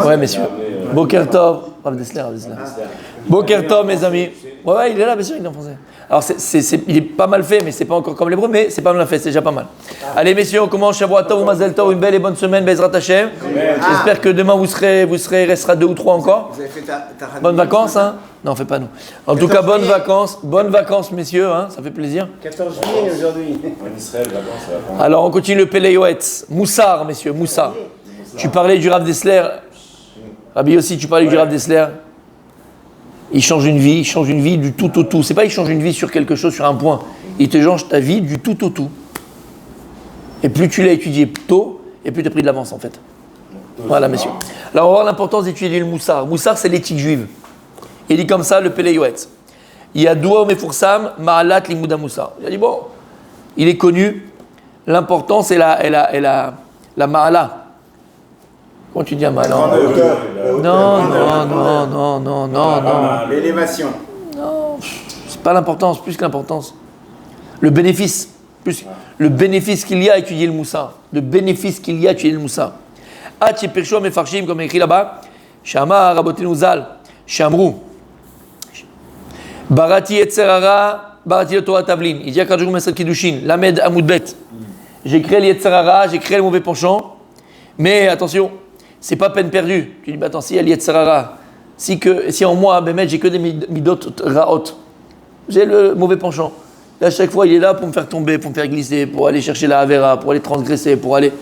Ouais, messieurs. Boker Tov. Rav Dessler. Boker Tov, mes amis. Ouais, il est là, bien sûr, il est en français. Alors, il est pas mal fait, mais c'est pas encore comme l'hébreu, mais c'est pas mal fait, c'est déjà pas mal. Allez, messieurs, on commence. Shavuot Tov, Mazel Tov, une belle et bonne semaine, Bezrat Hashem. J'espère que demain, restera 2 ou 3 encore. Vous avez fait ta bonnes vacances, hein? Non, on fait pas nous. En tout cas, bonnes vacances, messieurs, hein? Ça fait plaisir. 14 juillet aujourd'hui. En Israël, vacances. Alors, on continue le Péléoët. Moussar, messieurs, Moussar. Tu parlais du Rav Dessler. Rabbi aussi, tu parlais du Rav Dessler. Il change une vie du tout au tout. C'est pas il change une vie sur quelque chose, sur un point. Il te change ta vie du tout au tout. Et plus tu l'as étudié tôt, et plus tu as pris de l'avance en fait. Voilà, messieurs. Alors, on va voir l'importance d'étudier le Moussar. Moussar, c'est l'éthique juive. Il dit comme ça, le Péléoët. Il y a Doua Mefursam, Ma'alat Limouda Moussar. Il a dit, bon, il est connu. L'importance est la Ma'ala. Comment tu dis à Ma'ala? Non. L'élévation. Non, c'est pas l'importance, plus que l'importance. Le bénéfice. Le bénéfice qu'il y a à étudier le Moussar. Le bénéfice qu'il y a à étudier le Moussar. Hachi Pirshom et Farshim, comme écrit là-bas. Shama Rabotenu Zal. Shamrou. Barati Yetzerara, Barati le Torah Tavlin. Il dit à Kadjou Mesel Kiddushin, Lamed Amoudbet. J'ai créé le Yetzerara, j'ai créé le mauvais penchant. Mais attention, c'est pas peine perdue. Tu dis, bah attends, si il y a le Yetzerara, si en moi, Bémet, j'ai que des midot raot, j'ai le mauvais penchant. Et à chaque fois, il est là pour me faire tomber, pour me faire glisser, pour aller chercher la Havera, pour aller transgresser, pour aller.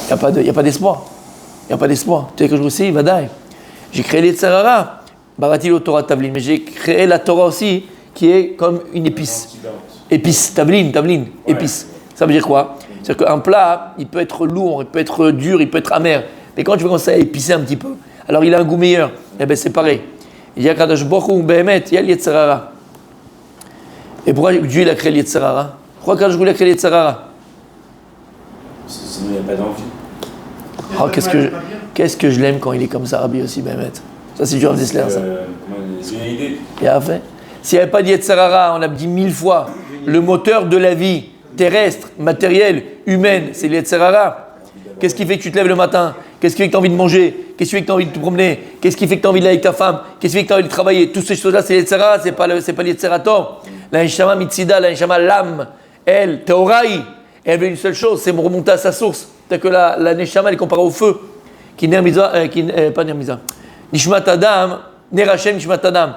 Il n'y a pas d'espoir. Il n'y a pas d'espoir. Tu sais que je vous dis, Vadaï. J'ai créé les Yetzerara. Barati le Torah Tavlin, mais j'ai créé la Torah aussi, qui est comme une épice. Épice, Tavlin, épice. Ça veut dire quoi? C'est-à-dire qu'un plat, il peut être lourd, il peut être dur, il peut être amer. Mais quand tu veux commencer à épicer un petit peu, alors il a un goût meilleur. Eh bien, c'est pareil. Il y a Kadosh Baruch Hu Behemet, il y a l'Yetzerara. Et pourquoi Dieu il a créé l'Yetzerara? Pourquoi Kadosh Baruch Hu a créé l'Yetzerara? Sinon, il n'y a pas d'envie. Oh, qu'est-ce que je l'aime quand il est comme ça, Rabbi aussi Behemet. Ça, c'est du Rav Dessler, ça. C'est une idée. Il a fait. S'il n'y avait pas de Yetzerara, on l'a dit 1000 fois, le moteur de la vie terrestre, matérielle, humaine, c'est le Yetzerara. Qu'est-ce qui fait que tu te lèves le matin? Qu'est-ce qui fait que tu as envie de manger? Qu'est-ce qui fait que tu as envie de te promener? Qu'est-ce qui fait que tu as envie d'aller avec ta femme? Qu'est-ce qui fait que tu as envie de travailler? Toutes ces choses-là, c'est le Yetzerara, c'est pas le Yetzerator. La Neshama Mitzida, la Neshama l'âme, elle, Teoraï, elle veut une seule chose, c'est me remonter à sa source. C'est-à-dire que la Neshama, elle est comparée au feu. Pas Nermiza. Nishmat Adam, Nerachem Nishmat Adam.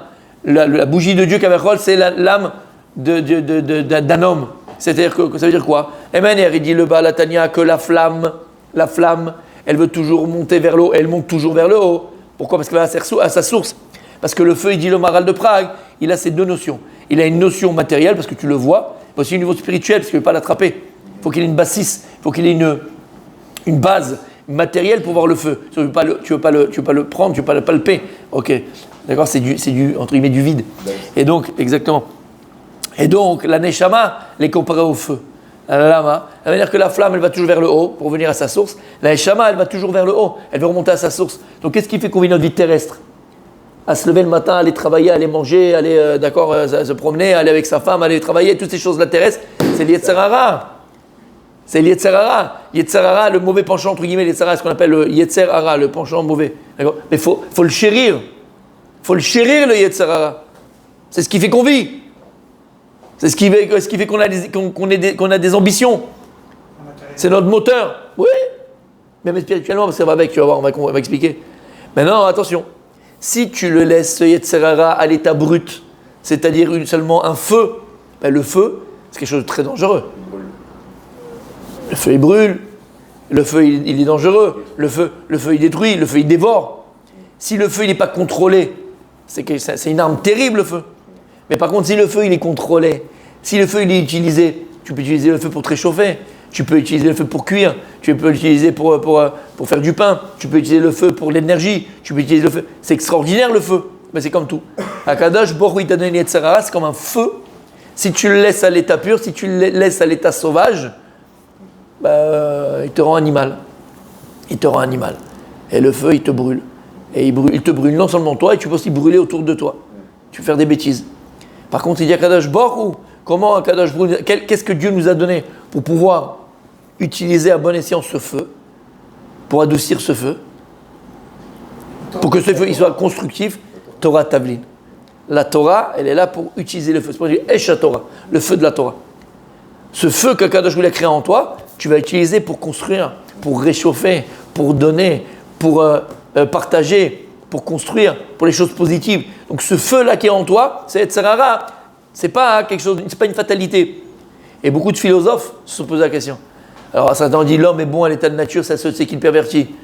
La bougie de Dieu Kavachol, c'est l'âme d'un homme. C'est-à-dire que ça veut dire quoi? Il dit le Baal Tanya que la flamme, elle veut toujours monter vers le haut, elle monte toujours vers le haut. Pourquoi? Parce qu'elle va à sa source. Parce que le feu, il dit le Maral de Prague, il a ces deux notions. Il a une notion matérielle, parce que tu le vois, mais aussi un niveau spirituel, parce qu'il ne veut pas l'attraper. Il faut qu'il ait une bassisse, il faut qu'il ait une base matérielle pour voir le feu. Tu ne veux pas le prendre, tu ne veux pas le palper. Ok, d'accord, c'est du entre guillemets du vide. Et donc, exactement. Et donc, la Neshama, elle est comparée au feu. La Lama, ça veut dire que la flamme, elle va toujours vers le haut pour revenir à sa source. La Neshama, elle va toujours vers le haut, elle veut remonter à sa source. Donc, qu'est-ce qui fait qu'on vit notre vie terrestre? À se lever le matin, aller travailler, aller manger, aller se promener, aller avec sa femme, aller travailler, toutes ces choses-là terrestres, c'est l'Yetzerara. C'est l'Yetzerara. Yetzerara, le mauvais penchant, entre guillemets, l'Yetzerara, ce qu'on appelle le Yetzerara, le penchant mauvais. D'accord? Mais il faut le chérir. Il faut le chérir, le Yetzerara. C'est ce qui fait qu'on vit. C'est ce qui fait qu'on a des ambitions. C'est notre moteur. Oui. Même spirituellement, parce que ça va avec, tu vas voir, on va expliquer. Maintenant, attention. Si tu le laisses, ce Yetzerara, à l'état brut, c'est-à-dire seulement un feu, ben le feu, c'est quelque chose de très dangereux. Le feu, il brûle. Le feu, il est dangereux. Le feu, il détruit. Le feu, il dévore. Si le feu, il n'est pas contrôlé, c'est une arme terrible, le feu. Mais par contre, si le feu, il est contrôlé, si le feu, il est utilisé, tu peux utiliser le feu pour te réchauffer, tu peux utiliser le feu pour cuire, tu peux l'utiliser pour faire du pain, tu peux utiliser le feu pour l'énergie, tu peux utiliser le feu. C'est extraordinaire, le feu. Mais c'est comme tout. Akadosh Baruch Hu, il t'a donné l'Yetzerara, c'est comme un feu. Si tu le laisses à l'état pur, si tu le laisses à l'état sauvage, il te rend animal. Il te rend animal. Et le feu, il te brûle. Et il te brûle non seulement toi, et tu peux aussi brûler autour de toi. Tu peux faire des bêtises. Par contre, il dit à Kadosh Baruch Hu, comment Kadosh Baruch Hu, qu'est-ce que Dieu nous a donné pour pouvoir utiliser à bon escient ce feu? pour adoucir ce feu, pour que ce feu il soit constructif, Torah Tavlin. La Torah, elle est là pour utiliser le feu. C'est pour dire Esha Torah, le feu de la Torah. Ce feu que Kadosh voulait créer en toi, tu vas utiliser pour construire, pour réchauffer, pour donner, pour partager, pour construire, pour les choses positives. Donc ce feu-là qui est en toi, c'est Yetzirah, c'est pas quelque chose, c'est pas une fatalité. Et beaucoup de philosophes se sont posés la question. Alors certains dit l'homme est bon à l'état de nature, ça c'est qu'il pervertit.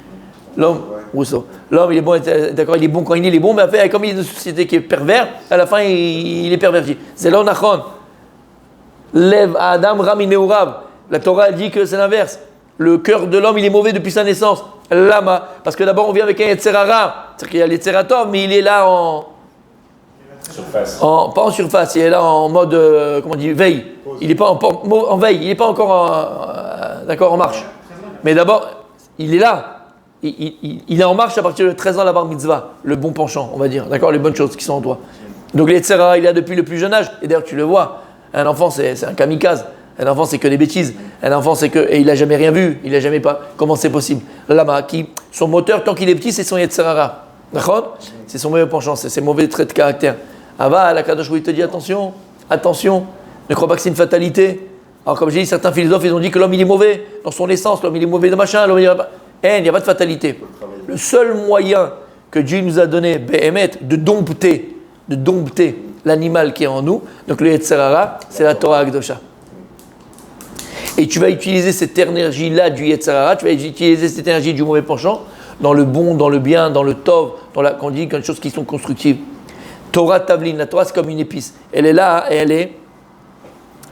L'homme, Rousseau. L'homme, il est bon, d'accord, il est bon quand il est bon, mais après, comme il est dans une société qui est pervers, à la fin, il est perverti. C'est l'onachon. Lève Adam Ramineurav. La Torah elle dit que c'est l'inverse. Le cœur de l'homme, il est mauvais depuis sa naissance. Lama. Parce que d'abord, on vient avec un Yetzirara. C'est-à-dire qu'il y a l'Yetziratov, mais il est là en Surface. pas en surface, il est là en mode, comment on dit, veille. Il n'est pas en veille, il n'est pas encore d'accord, en marche. Mais d'abord, il est là. Il est en marche à partir de 13 ans, la bar mitzvah, le bon penchant, on va dire, d'accord, les bonnes choses qui sont en toi. Donc l'Yetzirah, il est là depuis le plus jeune âge, et d'ailleurs tu le vois, un enfant c'est un kamikaze, un enfant c'est que des bêtises, un enfant c'est que, et il n'a jamais rien vu, il n'a jamais pas, comment c'est possible. Lama, son moteur, tant qu'il est petit, c'est son Yetzirah, d'accord, c'est son mauvais penchant, c'est ses mauvais traits de caractère. Ava, la Kadosh, il te dit attention, ne crois pas que c'est une fatalité. Alors comme j'ai dit, certains philosophes, ils ont dit que l'homme il est mauvais, dans son essence, l'homme il est mauvais de machin, l'homme il est... il n'y a pas de fatalité. Le seul moyen que Dieu nous a donné, Behemet, de dompter l'animal qui est en nous, donc le Yetzirah, c'est la Torah Akdosha. Et tu vas utiliser cette énergie-là du Yetzirah, tu vas utiliser cette énergie du mauvais penchant dans le bon, dans le bien, dans le tov, quand on dit quelque chose qui sont constructives. Torah Tavlin, la Torah c'est comme une épice. Elle est là et elle est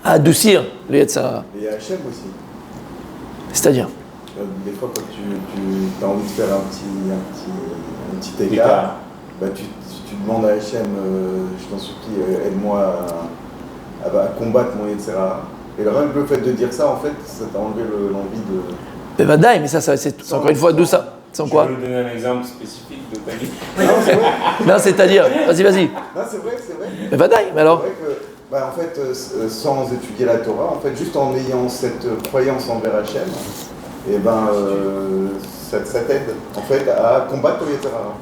à adoucir le Yetzirah. Et il y a Hachem aussi. C'est-à-dire des fois, quand tu as envie de faire un petit écart, bah, tu demandes à Hachem, je t'en supplie, aide-moi à combattre mon Yetzirah. Et le fait de dire ça, en fait, ça t'a enlevé l'envie de... Mais Vadaï, mais ça c'est encore une fois d'où ça. C'est quoi? Je peux donner un exemple spécifique de ta vie. Non, c'est vrai. Non, c'est-à-dire, vas-y. Non, c'est vrai. Mais Vadaï, mais alors C'est vrai que, en fait, sans étudier la Torah, en fait, juste en ayant cette croyance envers Hachem, et ça t'aide, en fait, à combattre le Yetzirah.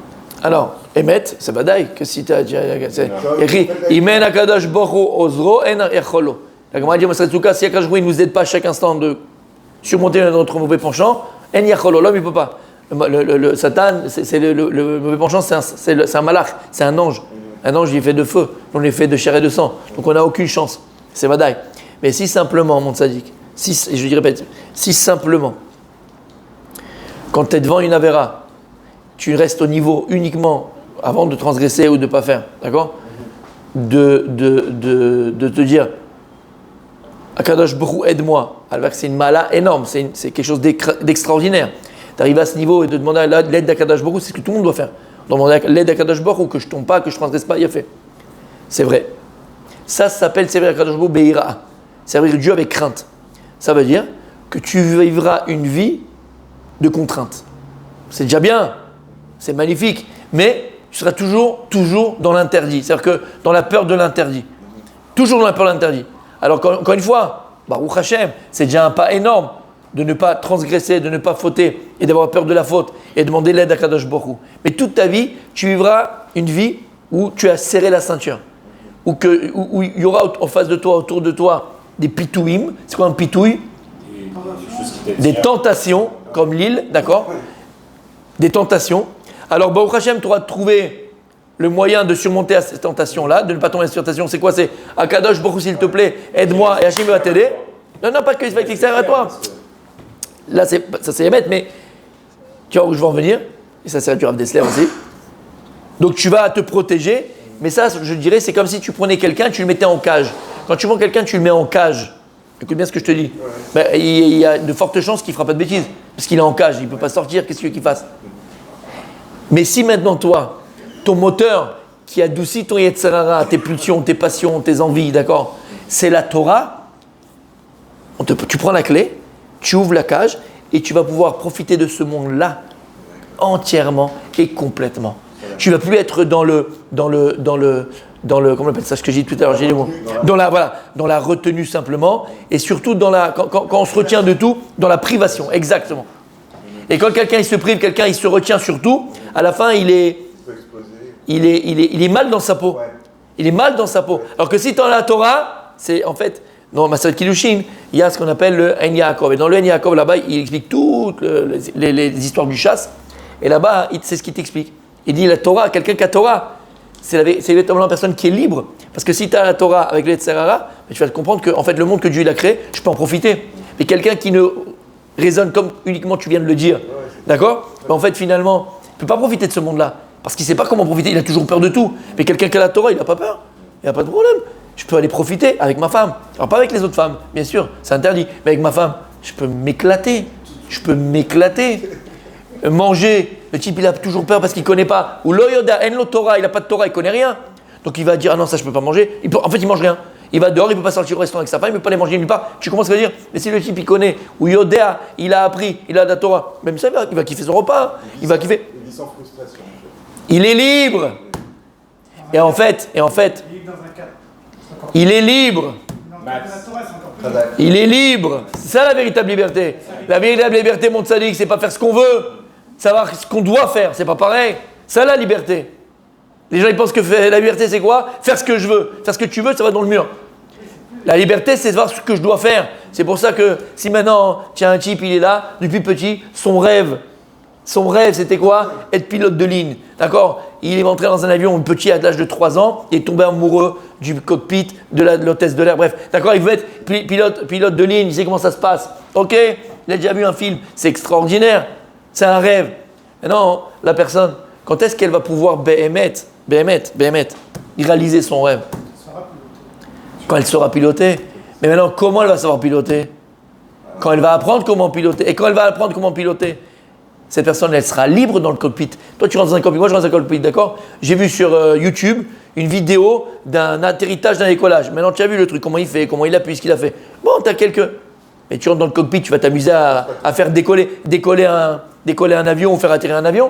Alors, Emet, c'est Vadaï, que si tu as dit, c'est écrit, Imen Akadosh Boru Ozro En Echolo. La Gemara dit, si Akadosh Boru ne nous aide pas à chaque instant de surmonter notre mauvais penchant, En Echolo, l'homme il ne peut pas. Le Satan, c'est le mauvais penchant, c'est un malach, c'est un ange. Un ange, il est fait de feu, on est fait de chair et de sang. Donc on n'a aucune chance. C'est Vadaï. Mais si simplement, mon tzaddik, je répète, si simplement, quand tu es devant une avéra, tu restes au niveau uniquement, avant de transgresser ou de ne pas faire, d'accord, de te dire, Akadosh Borou, aide-moi, alors que c'est une mala énorme, c'est quelque chose d'extraordinaire. D'arriver à ce niveau et de demander l'aide d'Akadosh Borou, c'est ce que tout le monde doit faire. Demander l'aide d'Akadosh Borou, que je ne tombe pas, que je ne transgresse pas, il a fait. C'est vrai. Ça s'appelle servir Akadosh Borou Beira. Servir Dieu avec crainte. Ça veut dire que tu vivras une vie de contrainte. C'est déjà bien, c'est magnifique, mais tu seras toujours dans l'interdit. C'est-à-dire que dans la peur de l'interdit. Toujours dans la peur de l'interdit. Alors encore une fois, Baruch Hashem, c'est déjà un pas énorme de ne pas transgresser, de ne pas fauter et d'avoir peur de la faute et de demander l'aide à Kadosh Baruch Hu. Mais toute ta vie, tu vivras une vie où tu as serré la ceinture, où il y aura en face de toi, autour de toi, des pitouim. C'est quoi un pitouille? Des tentations, comme l'île, d'accord? Des tentations. Alors Baruch Hashem, tu auras trouvé le moyen de surmonter à ces tentations-là, de ne pas tomber dans cette tentation. C'est quoi? C'est Akadosh Baruch Hu, s'il te plaît, aide-moi et Hachem va t'aider. Non, pas que c'est extérieur à toi. Là, ça c'est émettre, mais tu vois où je veux en venir, et ça c'est du Rav Dessler aussi. Donc tu vas te protéger, mais ça, je dirais, c'est comme si tu prenais quelqu'un, tu le mettais en cage. Quand tu prends quelqu'un, tu le mets en cage. Écoute bien ce que je te dis. Ben, il y a de fortes chances qu'il ne fera pas de bêtises, parce qu'il est en cage, il ne peut pas sortir, qu'est-ce que tu veux qu'il fasse? Mais si maintenant toi, ton moteur qui adoucit ton Yetzirah, tes pulsions, tes passions, tes envies, d'accord, c'est la Torah, tu prends la clé, tu ouvres la cage et tu vas pouvoir profiter de ce monde-là entièrement et complètement. Tu ne vas plus être dans le comment on appelle ça, ce que j'ai dit tout à l'heure, j'ai les mots. Dans la retenue simplement, et surtout quand on se retient de tout, dans la privation, exactement. Et quand quelqu'un il se prive, quelqu'un il se retient sur tout, à la fin il est mal dans sa peau. Ouais. Il est mal dans sa peau. Alors que si tu as la Torah, c'est en fait, dans Maseret Kiddushin, il y a ce qu'on appelle le En Yaakov. Et dans le En Yaakov, là-bas, il explique toutes les histoires du chasse. Et là-bas, c'est ce qu'il t'explique. Il dit la Torah, quelqu'un qui a Torah, c'est véritablement la personne qui est libre. Parce que si tu as la Torah avec le Yetzer Hara, tu vas te comprendre que en fait, le monde que Dieu il a créé, je peux en profiter. Mais quelqu'un qui ne raisonne comme uniquement tu viens de le dire, d'accord, en fait, finalement, il ne peut pas profiter de ce monde-là. Parce qu'il ne sait pas comment profiter, il a toujours peur de tout. Mais quelqu'un qui a la Torah, il n'a pas peur. Il n'y a pas de problème. Je peux aller profiter avec ma femme. Alors pas avec les autres femmes, bien sûr, c'est interdit. Mais avec ma femme, je peux m'éclater. Manger, le type il a toujours peur parce qu'il ne connaît pas. Ou l'oyoda, en lo Torah, il n'a pas de Torah, il ne connaît rien. Donc il va dire, ah non, ça je ne peux pas manger. En fait, il ne mange rien. Il va dehors, il ne peut pas sortir au restaurant avec sa femme, il ne peut pas aller manger nulle part. Tu comprends ce que je veux dire? Mais si le type il connaît, ou Yoda, il a appris, il a de la Torah, même ça, il va kiffer son repas. Il va kiffer. Il vit sans frustration. Il est libre. Et en fait, il est libre. Il est libre. C'est ça la véritable liberté. La véritable liberté, mon tzaddik, c'est pas faire ce qu'on veut, savoir ce qu'on doit faire. C'est pas pareil. Ça la liberté. Les gens ils pensent que la liberté c'est quoi? Faire ce que je veux. Faire ce que tu veux, ça va dans le mur. La liberté c'est de voir ce que je dois faire. C'est pour ça que si maintenant, tiens, un type il est là, depuis petit, son rêve c'était quoi? Être pilote de ligne. D'accord? Il est entré dans un avion petit à l'âge de 3 ans, il est tombé amoureux du cockpit, de l'hôtesse de l'air, bref. D'accord? Il veut être pilote de ligne, il sait comment ça se passe. Ok? Il a déjà vu un film, c'est extraordinaire. C'est un rêve. Maintenant, la personne, quand est-ce qu'elle va pouvoir réaliser son rêve? Quand elle saura piloter. Mais maintenant, comment elle va savoir piloter? Quand elle va apprendre comment piloter. Et quand elle va apprendre comment piloter, cette personne, elle sera libre dans le cockpit. Toi, tu rentres dans un cockpit, moi je rentre dans un cockpit, d'accord? J'ai vu sur YouTube une vidéo d'un atterrissage d'un décollage. Maintenant, tu as vu le truc, comment il fait, comment il appuie, ce qu'il a fait. Bon, tu as quelques... Mais tu rentres dans le cockpit, tu vas t'amuser à faire décoller un avion ou faire atterrir un avion?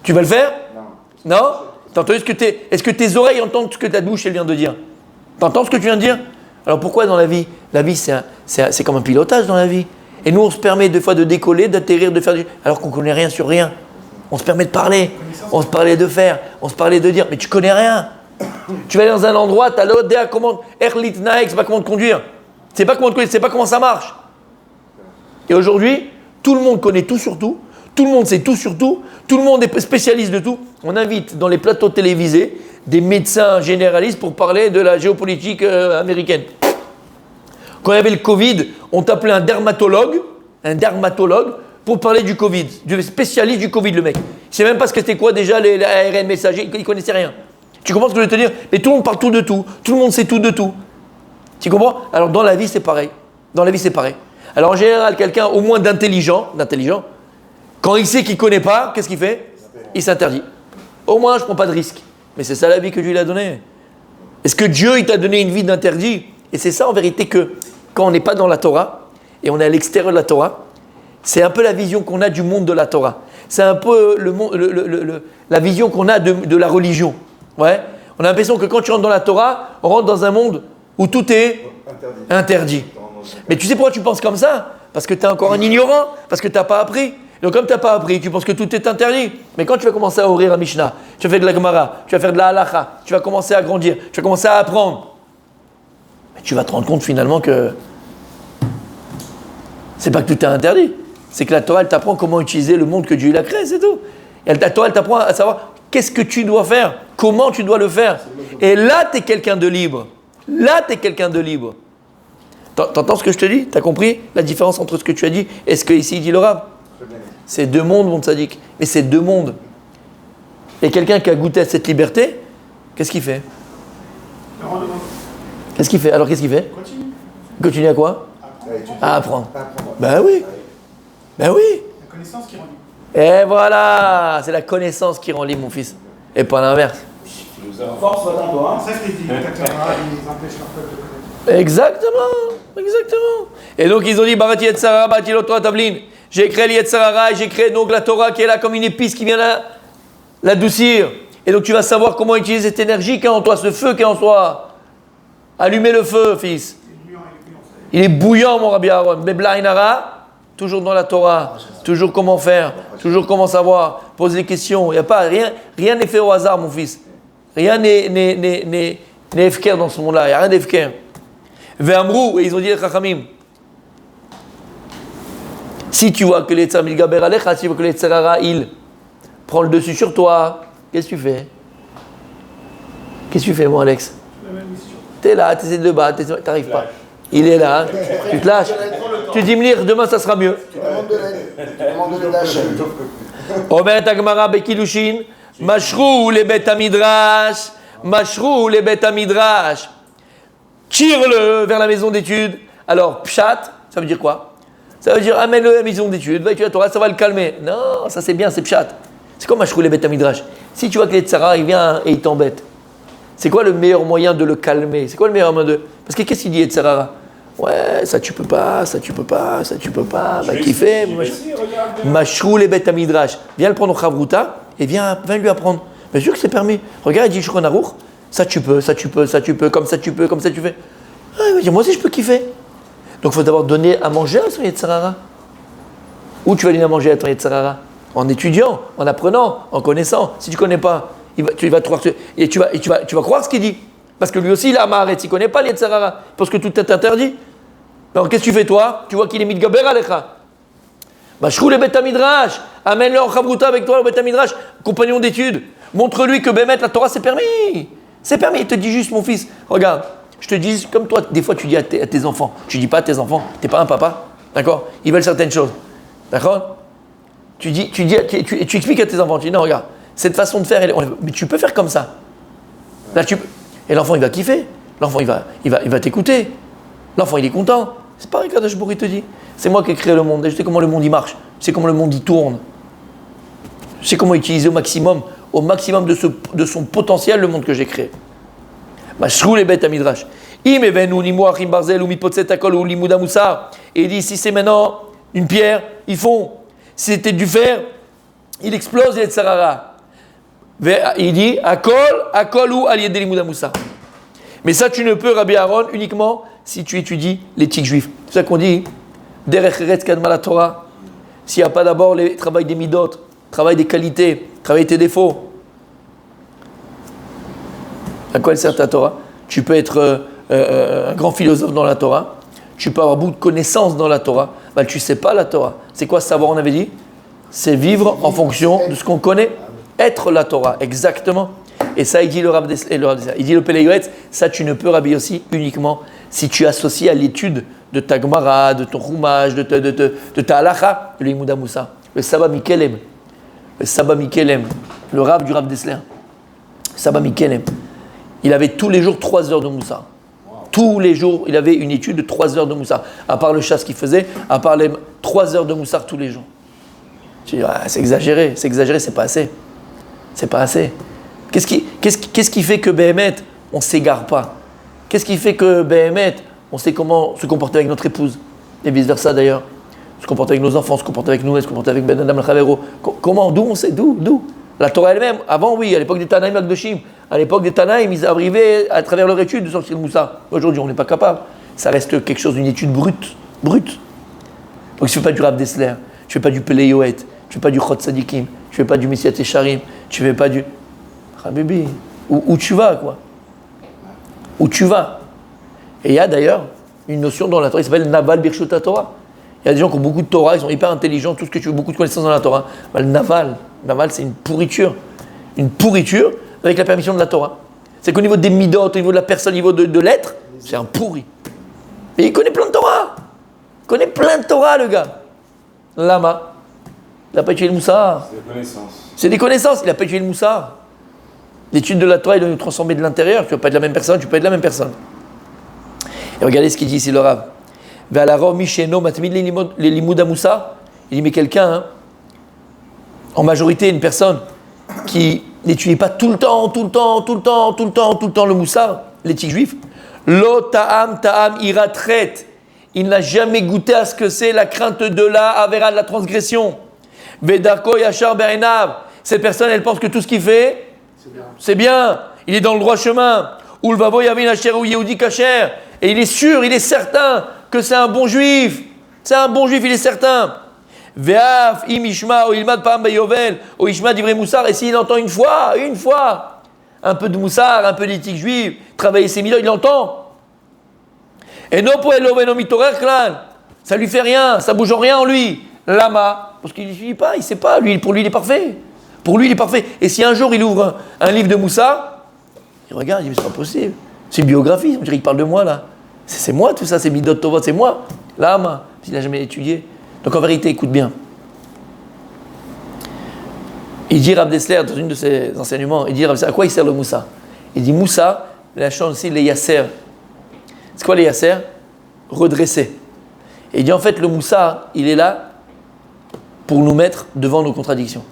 Tu vas le faire? Non? T'as entendu est-ce que tes oreilles entendent ce que ta bouche elle vient de dire? T'entends ce que tu viens de dire? Alors pourquoi dans la vie? La vie, c'est comme un pilotage dans la vie. Et nous, on se permet des fois de décoller, d'atterrir, de faire alors qu'on ne connaît rien sur rien. On se permet de parler, on se parlait de faire, on se parlait de dire, mais tu connais rien. Tu vas aller dans un endroit, tu as l'odeur, comment, Erlit Naek, c'est pas comment te conduire. C'est pas comment te conduire, c'est pas comment ça marche. Et aujourd'hui, tout le monde connaît tout sur tout, tout le monde sait tout sur tout, tout le monde est spécialiste de tout. On invite dans les plateaux télévisés des médecins généralistes pour parler de la géopolitique américaine. Quand il y avait le Covid, on t'appelait un dermatologue pour parler du Covid, du spécialiste du Covid, le mec. Il ne sait même pas ce que c'était quoi déjà les ARN messagers, il ne connaissait rien. Tu comprends ce que je veux te dire? Mais tout le monde parle tout de tout, tout le monde sait tout de tout. Tu comprends? Alors dans la vie, c'est pareil. Alors en général, quelqu'un au moins d'intelligent, quand il sait qu'il ne connaît pas, qu'est-ce qu'il fait? Il s'interdit. Au moins, je ne prends pas de risque. Mais c'est ça la vie que Dieu l'a donnée. Est-ce que Dieu il t'a donné une vie d'interdit? Et c'est ça en vérité que quand on n'est pas dans la Torah et on est à l'extérieur de la Torah, c'est un peu la vision qu'on a du monde de la Torah. C'est un peu la vision qu'on a de la religion. Ouais. On a l'impression que quand tu rentres dans la Torah, on rentre dans un monde où tout est interdit. Mais tu sais pourquoi tu penses comme ça? Parce que tu es encore un ignorant, parce que tu n'as pas appris. Donc comme tu n'as pas appris, tu penses que tout est interdit. Mais quand tu vas commencer à ouvrir la Mishnah, tu vas faire de la Gemara, tu vas faire de la Halacha, tu vas commencer à grandir, tu vas commencer à apprendre. Tu vas te rendre compte finalement que c'est pas que tout est interdit, c'est que la Torah elle t'apprend comment utiliser le monde que Dieu a créé, c'est tout. Et la Torah elle t'apprend à savoir qu'est-ce que tu dois faire, comment tu dois le faire. Et là tu es quelqu'un de libre. T'entends ce que je te dis? T'as compris la différence entre ce que tu as dit et ce que ici il dit le Rav? C'est deux mondes, mon tzaddik. Mais c'est deux mondes. Et quelqu'un qui a goûté à cette liberté, qu'est-ce qu'il fait? Alors qu'est-ce qu'il fait? Continue à quoi? À apprendre. Ben oui. La connaissance qui rend libre. Et voilà, c'est la connaissance qui rend libre, mon fils. Et pas l'inverse. Force soit en toi. C'est ça que les dictateurs ils empêchent leur peuple de connaître. Exactement. Et donc ils ont dit Barati Yetzara, Barati Lotora Tavlin. J'ai créé l'Yetzara, j'ai créé donc la Torah qui est là comme une épice qui vient l'adoucir. Et donc tu vas savoir comment utiliser cette énergie qui est en toi, ce feu qui est en toi. Allumez le feu, fils. Il est bouillant, mon Rabbi Aaron. Bebla Inara, toujours dans la Torah, toujours comment faire, toujours comment savoir, poser des questions. Il n'y a pas, rien n'est fait au hasard, mon fils. Rien n'est efker dans ce monde-là, il n'y a rien d'efker. Ve'amrou, et ils ont dit, Chachamim, si tu vois que les Tzar Milgaber Alecha, si tu vois que les Tzarara, il prend le dessus sur toi, qu'est-ce que tu fais? Qu'est-ce que tu fais, mon Alex? T'es là, t'essaies de le battre, t'arrives pas. Il est là, tu te lâches. Tu dis, Mlir, demain ça sera mieux. Tu demandes de l'aide. Tu demandes de l'aide à Hachem. Omer Tagmara Bekilushin, Mashrou les Bet Midrash, Mashrou les Bet Midrash. Tire-le vers la maison d'études. Alors, Pshat, ça veut dire quoi? Ça veut dire amène-le à la maison d'études, va étudier la Torah, ça va le calmer. Non, ça c'est bien, c'est Pshat. C'est comme Mashrou les Bet Midrash. Si tu vois que les Tzara, il vient et il t'embête, c'est quoi le meilleur moyen de le calmer? C'est quoi le meilleur moyen de. Parce que qu'est-ce qu'il dit, Tzara? Ouais, ça tu peux pas, ça tu peux pas, ça tu peux pas. Bah, qui fait? Mashrou les Bet Midrash. Viens le prendre au Chavruta et viens lui apprendre. Bien sûr que c'est permis. Regarde, il dit Shulchan Aruch, ça tu peux, ça tu peux, ça tu peux, comme ça tu peux, comme ça tu fais. Ah, il va dire, moi aussi je peux kiffer. Donc il faut d'abord donner à manger à son Yetzirara. Où tu vas donner à manger à ton Yetzirara? En étudiant, en apprenant, en connaissant. Si tu ne connais pas, tu vas croire ce qu'il dit. Parce que lui aussi, il a Maharet, il ne connaît pas les Yetzirara. Parce que tout est interdit. Alors qu'est-ce que tu fais toi? Tu vois qu'il est Midgaber Alecha. Mashrou le Bet Midrash. Amène-le en Chavruta avec toi, le Bet Midrash, compagnon d'études. Montre-lui que Bémet, la Torah, c'est permis. C'est permis. Il te dit juste, mon fils, regarde, je te dis, comme toi, des fois tu dis à tes enfants, tu dis pas à tes enfants, tu n'es pas un papa, d'accord? Ils veulent certaines choses, d'accord? Tu expliques à tes enfants, tu dis, non, regarde, cette façon de faire, mais tu peux faire comme ça. Là, et l'enfant, il va kiffer. L'enfant, il va t'écouter. L'enfant, il est content. C'est pareil, Kadosh Baruch Hu te dit. C'est moi qui ai créé le monde. Je sais comment le monde il marche. Je sais comment le monde il tourne. Je sais comment utiliser au maximum de son potentiel le monde que j'ai créé. Mashrou les bêtes à Midrash. Et il dit, si c'est maintenant une pierre, ils font. Si c'était du fer, il explose les Tzarara. Il dit, Akol ou Alied Limouda Moussa. Mais ça, tu ne peux, Rabbi Aaron, uniquement si tu étudies l'éthique juive. C'est ça qu'on dit, Derech Eretz Kadma la Torah. S'il n'y a pas d'abord le travail des midot, travail des qualités, travail tes défauts. À quoi elle sert ta Torah? Tu peux être un grand philosophe dans la Torah, tu peux avoir beaucoup de connaissances dans la Torah, mais tu ne sais pas la Torah. C'est quoi savoir, on avait dit? C'est vivre en fonction de ce qu'on connaît. Être la Torah, exactement. Et ça, il dit le Rav Dessler, il dit le Pélé Yoetz, ça tu ne peux, Rabbi aussi, uniquement si tu associes à l'étude de ta Gemara, de ton Chumash, de ta Halacha, le Limouda Moussa, le Saba Mikelem, le Rav du Rav Dessler, Saba Mikelem. Il avait tous les jours 3 heures de Moussa. Tous les jours, il avait une étude de 3 heures de Moussa. À part le chasse qu'il faisait, à part les 3 heures de Moussa tous les jours. Je dis, c'est exagéré, c'est pas assez. C'est pas assez. Qu'est-ce qui fait que Béhémet, on ne s'égare pas? Qu'est-ce qui fait que Béhémet, on sait comment se comporter avec notre épouse? Et vice-versa d'ailleurs. Se comporter avec nos enfants, se comporter avec nous, se comporter avec Ben Adam al-Chavero. Comment? D'où on sait? D'où? La Torah elle-même, avant oui, à l'époque des Tanaïm Akdoshim, à l'époque des Tanaïm, ils arrivaient à travers leur étude de sortir le Moussa. Aujourd'hui, on n'est pas capable. Ça reste quelque chose d'une étude brute. Donc je ne fais pas du Rav Dessler, je ne fais pas du Pélé Yoet, je ne fais pas du Chot Sadikim, je ne fais pas du Messiat Esharim, je ne fais pas du... Habibi, où tu vas, quoi? Où tu vas? Et il y a d'ailleurs une notion dans la Torah qui s'appelle Naval Birshut Torah. Il y a des gens qui ont beaucoup de Torah, ils sont hyper intelligents, tout ce que tu veux, beaucoup de connaissances dans la Torah. Le Naval, c'est une pourriture avec la permission de la Torah. C'est qu'au niveau des midot, au niveau de la personne, au niveau de l'être, c'est un pourri. Et il connaît plein de Torah. Il connaît plein de Torah, le gars. Lama. Il n'a pas étudié le Moussa. C'est des connaissances. C'est des connaissances, il n'a pas étudié le Moussa. L'étude de la Torah, il doit nous transformer de l'intérieur. Tu ne vas pas être la même personne, tu peux être la même personne. Et regardez ce qu'il dit ici, le Rav. Il dit, mais quelqu'un, en majorité, une personne qui n'étudie pas tout le temps le Moussa, l'éthique juif, lo ta'am iratret. Il n'a jamais goûté à ce que c'est la crainte de la avera, de la transgression. Vedarko yashar be'enav. Cette personne, elle pense que tout ce qu'il fait, c'est bien. Il est dans le droit chemin. Ulvavo yavin asher ou yehudi kasher. Et il est sûr, il est certain que c'est un bon juif. C'est un bon juif, il est certain. Ve'af, im ishma, ou ilmad pa'am bayovel, ou ishma divrei moussar, et s'il entend une fois, un peu de moussar, un peu d'éthique juive, travailler ses midot, il entend. Et non pour elo veno mitorer klal, ça lui fait rien, ça bouge en rien en lui. Lama, parce qu'il ne suit pas, il ne sait pas, lui, pour lui il est parfait. Pour lui il est parfait. Et si un jour il ouvre un livre de moussar, il regarde, il dit mais c'est pas possible. C'est une biographie, on dirait qu'il parle de moi là. C'est moi tout ça, c'est midot tovot, c'est moi. Lama, s'il n'a jamais étudié. Donc en vérité, écoute bien. Il dit Rav Dessler, dans une de ses enseignements, il dit à quoi il sert le moussa? Il dit moussa, la chanson aussi, les yasser. C'est quoi les yasser? Redresser. Et il dit en fait, le moussa, il est là pour nous mettre devant nos contradictions.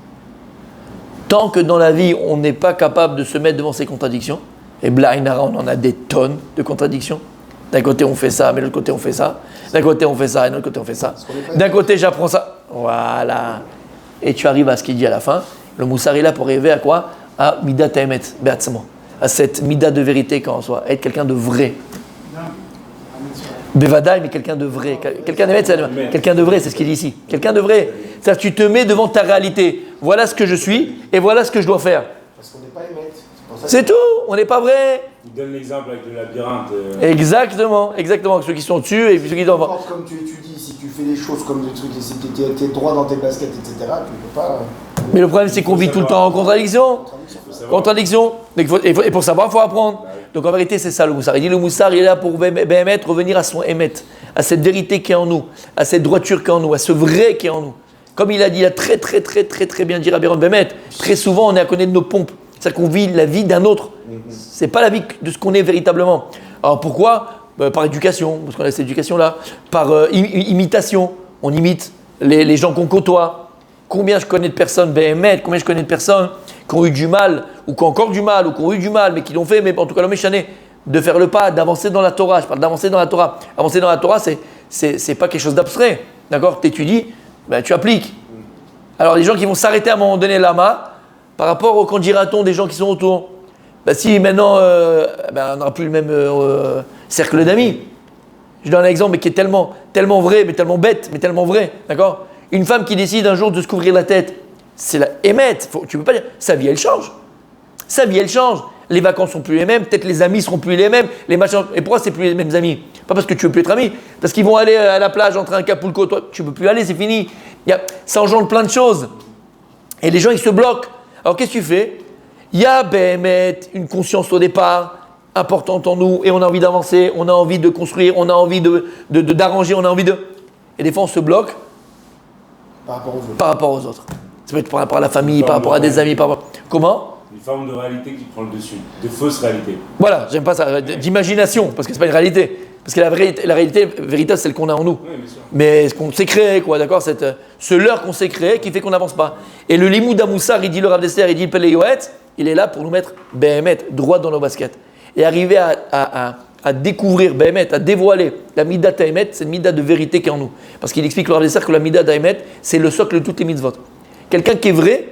Tant que dans la vie, on n'est pas capable de se mettre devant ces contradictions, et Blainara, on en a des tonnes de contradictions. D'un côté, on fait ça, mais de l'autre côté, on fait ça. D'un côté, on fait ça, et de l'autre côté, on fait ça. D'un côté, j'apprends ça. Voilà. Et tu arrives à ce qu'il dit à la fin. Le moussar est là pour arriver à quoi? À Midat Haemet, Be'atzmo. À cette Midat de vérité quand on soit. Être quelqu'un de vrai. Bevadaï, mais quelqu'un de vrai. Quelqu'un de vrai, c'est ce qu'il dit ici. Quelqu'un de vrai. C'est-à-dire tu te mets devant ta réalité. Voilà ce que je suis et voilà ce que je dois faire. Parce qu'on n'est pas émette. C'est tout, on n'est pas vrai. Il donne l'exemple avec le labyrinthe. Exactement. Ceux qui sont dessus et puis ceux qui sont pas. Comme tu étudies, si tu fais des choses comme des trucs, si tu es droit dans tes baskets, etc., tu ne peux pas. Mais le problème, c'est qu'on vit tout le temps en contradiction. Contradiction. Et pour savoir, il faut apprendre. Donc en vérité, c'est ça le moussar. Il dit le moussar, il est là pour revenir à son émet, à cette vérité qui est en nous, à cette droiture qui est en nous, à ce vrai qui est en nous. Comme il a dit, il a très bien dit Rabbi Aaron Bémet, très souvent on est à connaître de nos pompes. C'est-à-dire qu'on vit la vie d'un autre. C'est pas la vie de ce qu'on est véritablement. Alors pourquoi? Par éducation, parce qu'on a cette éducation-là. Par imitation. On imite les gens qu'on côtoie. Combien je connais de personnes BML, combien je connais de personnes qui ont eu du mal, ou qui ont encore du mal, ou qui ont eu du mal, mais qui l'ont fait, mais en tout cas l'homme échané, de faire le pas, d'avancer dans la Torah. Je parle d'avancer dans la Torah. Avancer dans la Torah, c'est pas quelque chose d'abstrait. D'accord? Tu étudies, ben, tu appliques. Alors les gens qui vont s'arrêter à un moment donné lama, par rapport au qu'en dira-t-on des gens qui sont autour? Ben, si maintenant on n'aura plus le même cercle d'amis. Je donne un exemple mais qui est tellement vrai, mais tellement bête, mais tellement vrai. D'accord? Une femme qui décide un jour de se couvrir la tête, c'est la émette. Tu ne peux pas dire, sa vie elle change. Sa vie elle change. Les vacances sont plus les mêmes, peut-être les amis seront plus les mêmes, les machins. Et pourquoi c'est plus les mêmes amis? Pas parce que tu veux plus être ami, parce qu'ils vont aller à la plage entre un Acapulco, toi tu peux plus aller, c'est fini. Ça engendre plein de choses. Et les gens ils se bloquent. Alors qu'est-ce que tu fais? Il y a une conscience au départ importante en nous et on a envie d'avancer, on a envie de construire, on a envie d'arranger, on a envie de. Et des fois on se bloque par rapport aux autres. Ça peut être par rapport à la famille, par rapport à des amis, par rapport. Comment? Une forme de réalité qui prend le dessus, de fausse réalité. Voilà, j'aime pas ça, d'imagination, parce que c'est pas une réalité. Parce que la réalité véritable, c'est celle qu'on a en nous. Oui, bien sûr. Mais ce qu'on s'est créé, quoi, d'accord, ce leurre qu'on s'est créé qui fait qu'on n'avance pas. Et le Limoud Amoussar, il dit le Rav Dessler, il dit le Pele Yoet, il est là pour nous mettre Behemet, droit dans nos baskets. Et arriver à découvrir Behemet, à dévoiler la Midat Haemet, c'est une Midat de vérité qui est en nous. Parce qu'il explique le Rav Dessler que la Midat Haemet, c'est le socle de toutes les mitzvot. Quelqu'un qui est vrai,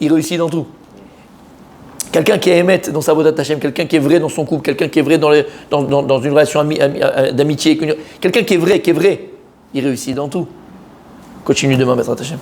il réussit dans tout. Quelqu'un qui est émette dans sa vodat Hashem, quelqu'un qui est vrai dans son couple, quelqu'un qui est vrai dans une relation d'amitié, quelqu'un qui est vrai, il réussit dans tout. Continue demain, Bezrat Hashem.